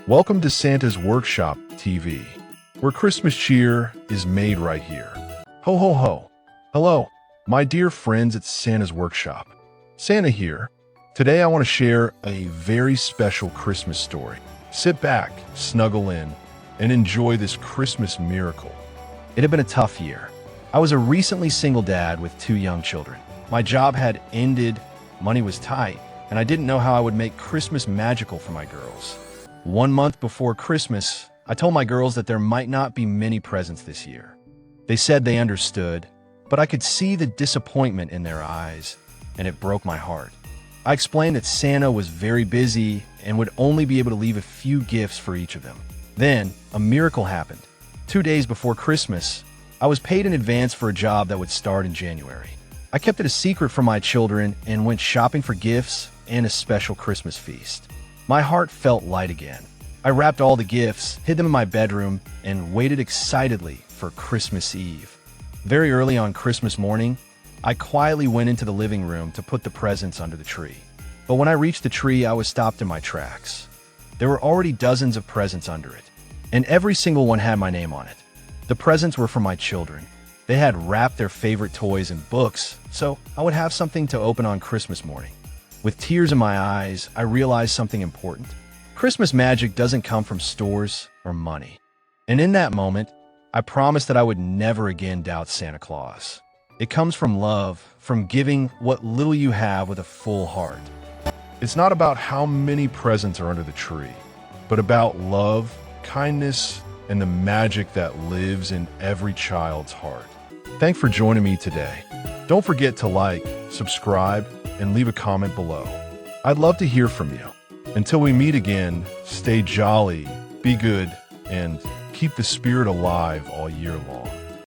Welcome to Santa's Workshop TV, where Christmas cheer is made right here. Ho ho ho. Hello, my dear friends at Santa's Workshop. Santa here. Today I want to share a very special Christmas story. Sit back, snuggle in, and enjoy this Christmas miracle. It had been a tough year. I was a recently single dad with 2 young children. My job had ended, money was tight, and I didn't know how I would make Christmas magical for my girls. 1 month before Christmas, I told my girls that there might not be many presents this year. They said they understood, but I could see the disappointment in their eyes, and it broke my heart. I explained that Santa was very busy and would only be able to leave a few gifts for each of them. Then, a miracle happened. 2 days before Christmas, I was paid in advance for a job that would start in January. I kept it a secret from my children and went shopping for gifts and a special Christmas feast. My heart felt light again. I wrapped all the gifts, hid them in my bedroom, and waited excitedly for Christmas Eve. Very early on Christmas morning, I quietly went into the living room to put the presents under the tree. But when I reached the tree, I was stopped in my tracks. There were already dozens of presents under it, and every single one had my name on it. The presents were for my children. They had wrapped their favorite toys in books, so I would have something to open on Christmas morning. With tears in my eyes, I realized something important. Christmas magic doesn't come from stores or money. And in that moment, I promised that I would never again doubt Santa Claus. It comes from love, from giving what little you have with a full heart. It's not about how many presents are under the tree, but about love, kindness, and the magic that lives in every child's heart. Thanks for joining me today. Don't forget to like, subscribe, and leave a comment below. I'd love to hear from you. Until we meet again, stay jolly, be good, and keep the spirit alive all year long.